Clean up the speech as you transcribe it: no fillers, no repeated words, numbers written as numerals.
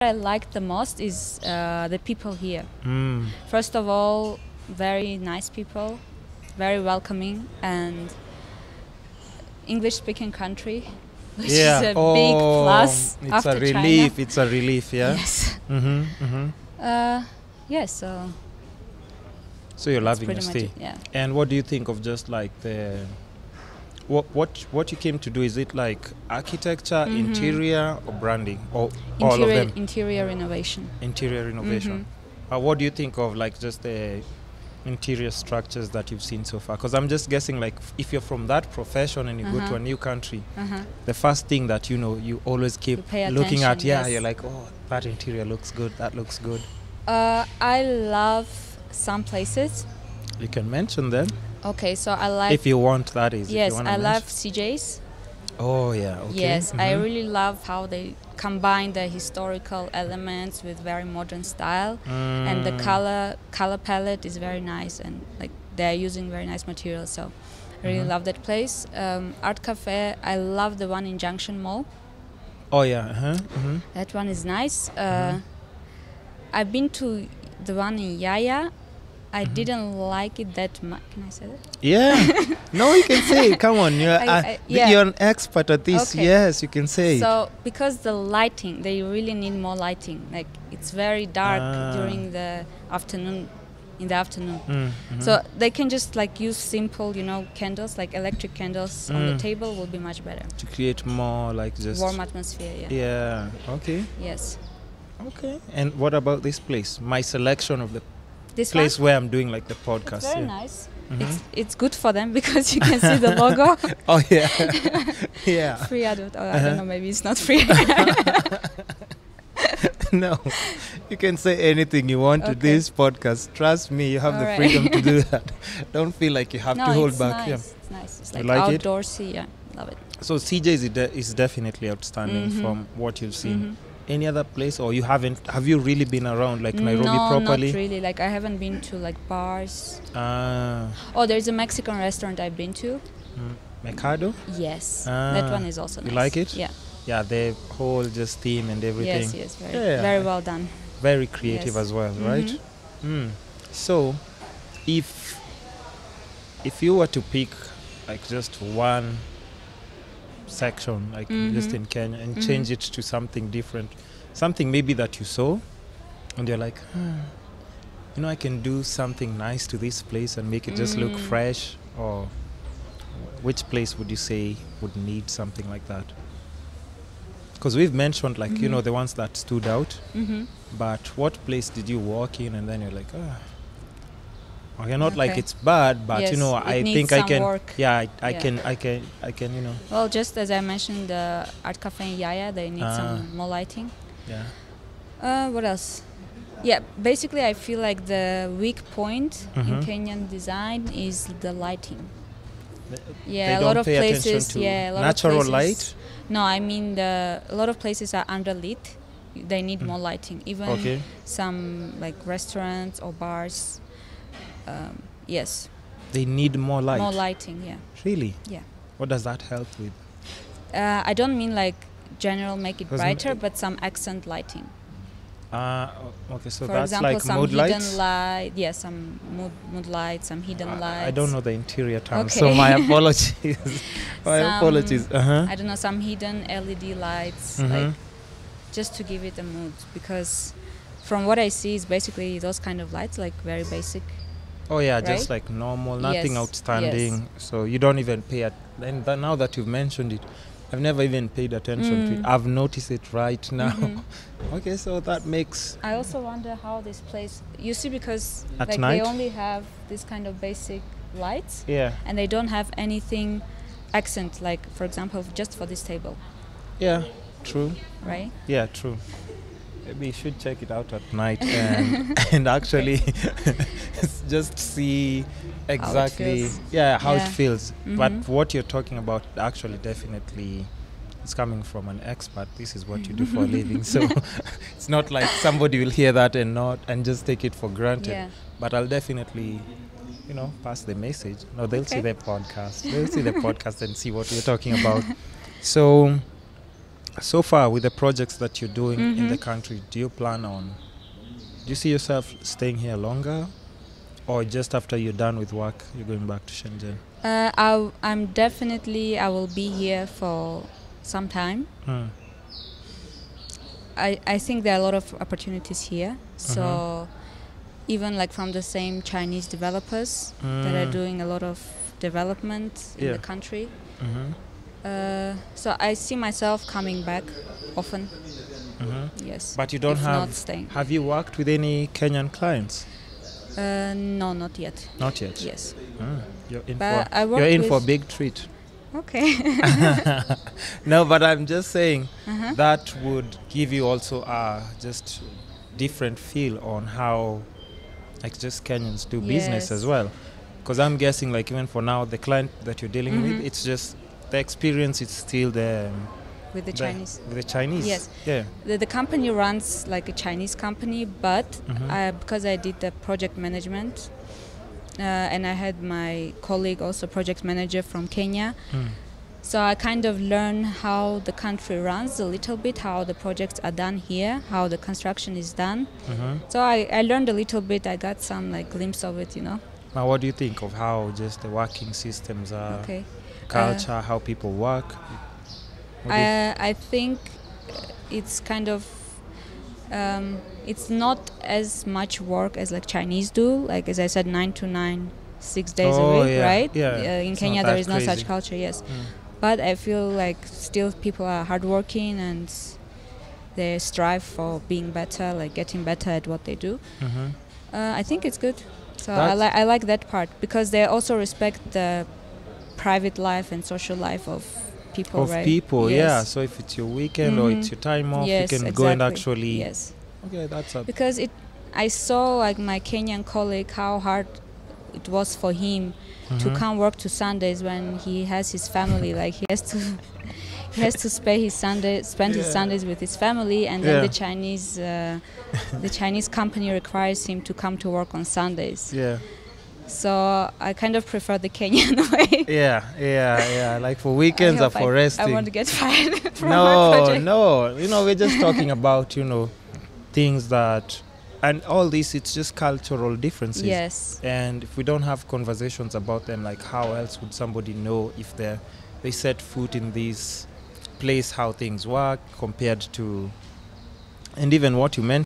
I like the most is the people here. First of all, very nice people, very welcoming, and English-speaking country, which is a big plus. It's after a relief. China. It's a relief, yeah. Yes. Yes. So you're loving your pretty stay. much it, yeah. And what do you think of just like the what you came to do? Is it like architecture, interior, or branding, or all of them? Interior renovation. Interior renovation. What do you think of like just the interior structures that you've seen so far? Because I'm just guessing, like, if you're from that profession and you go to a new country, the first thing that you always keep looking at, yes. you're like, oh, that interior looks good, that looks good. I love some places. You can mention them. Okay, so I like... If you want, that is. Yes, if you I love CJ's. Oh, yeah, okay. Yes, I really love how they combine the historical elements with very modern style. And the color palette is very nice, and like they're using very nice materials, so I really love that place. ArtCaffe, I love the one in Junction Mall. Oh, yeah. That one is nice. I've been to the one in Yaya. I didn't like it that much. Can I say that? Yeah. No, you can say it. Come on. You're an expert at this. Okay. Yes, you can say it. So, because the lighting, they really need more lighting. Like, it's very dark during the afternoon, in the afternoon. So, they can just, like, use simple, candles, like electric candles on the table will be much better. To create more, like, just... warm atmosphere, yeah. Yeah. Okay. Yes. Okay. And what about this place? My selection of the this place one? Where I'm doing like the podcast. It's very nice. It's good for them because you can see the logo. Oh yeah, yeah. Free adult. I don't know. Maybe it's not free. No, you can say anything you want to this podcast. Trust me, you have the freedom to do that. Don't feel like you have to hold back. Nice. Yeah, it's nice. It's like outdoorsy. Yeah, love it. So CJ is definitely outstanding from what you've seen. Any other place, or have you really been around like Nairobi properly? No, not really. Like I haven't been to like bars. Oh, there's a Mexican restaurant I've been to. Mecardo? Yes. That one is also nice. You like it? Yeah. Yeah, the whole just theme and everything. Yes, very well done. Very creative as well, right? So, if you were to pick like just one section, like just in Kenya, and change it to something different, something maybe that you saw and you're like, I can do something nice to this place and make it just look fresh, or which place would you say would need something like that? Because we've mentioned like the ones that stood out, but what place did you walk in and then you're like, okay, not like it's bad, but yes, I think I can work. I can Well, just as I mentioned, the ArtCaffe in Yaya, they need some more lighting. Yeah. What else? Yeah, basically I feel like the weak point in Kenyan design is the lighting. Yeah, a lot of places natural light. No, I mean a lot of places are underlit. They need more lighting. Even some like restaurants or bars. Yes. They need more light. More lighting, yeah. Really? Yeah. What does that help with? I don't mean like general make it brighter, but some accent lighting. Okay, so for that's example, like some mood hidden lights? light. Yeah, some mood lights, some hidden lights. I don't know the interior terms, so my apologies. Apologies. I don't know, some hidden LED lights, like just to give it a mood. Because from what I see, is basically those kind of lights, like very basic. Oh yeah, right? Just like normal, nothing outstanding. Yes. So you don't even pay now that you've mentioned it, I've never even paid attention to it. I've noticed it right now. Okay, so that makes... I also wonder how this place... You see, because like night? They only have this kind of basic lights. Yeah. And they don't have anything accent, like, for example, just for this table. Yeah, true. Right? Yeah, true. Maybe you should check it out at night and actually just see exactly how it feels. But what you're talking about actually definitely is coming from an expert. This is what you do for a living. So it's not like somebody will hear that and just take it for granted. Yeah. But I'll definitely pass the message. No, they'll see the podcast. They'll see the podcast and see what we're talking about. So So far, with the projects that you're doing in the country, do you see yourself staying here longer, or just after you're done with work, you're going back to Shenzhen? I will be here for some time. I think there are a lot of opportunities here. So even like from the same Chinese developers that are doing a lot of development in the country. So I see myself coming back often. Yes. But you don't not staying. Have you worked with any Kenyan clients? No, not yet. Not yet? Yes. You're But in for a big treat. Okay. No, but I'm just saying that would give you also a just different feel on how like just Kenyans do business as well. Because I'm guessing like even for now, the client that you're dealing with, it's just the experience is still there. With the Chinese. With the Chinese? Yes. Yeah. The company runs like a Chinese company, but because I did the project management, and I had my colleague also project manager from Kenya, so I kind of learned how the country runs a little bit, how the projects are done here, how the construction is done. So I learned a little bit. I got some like glimpse of it, Now, what do you think of how just the working systems are, culture, how people work? I think it's kind of it's not as much work as like Chinese do. Like as I said, 9 to 9, 6 days a week, right? Yeah. In Kenya, there is no such culture. Yes, but I feel like still people are hardworking and they strive for being better, like getting better at what they do. I think it's good. So I like that part because they also respect the private life and social life of people, right? Yeah. So if it's your weekend or it's your time off, you can go and actually. Yes. Okay, that's a. Because I saw like my Kenyan colleague how hard it was for him to come work to Sundays when he has his family. Like he has to spend his Sundays with his family, and then the Chinese company requires him to come to work on Sundays. Yeah. So I kind of prefer the Kenyan way. Yeah. Like for weekends or for resting. I want to get fired from my project. No. We're just talking about, things that, and all this, it's just cultural differences. Yes. And if we don't have conversations about them, like how else would somebody know if they set foot in this place, how things work compared to, and even what you mentioned.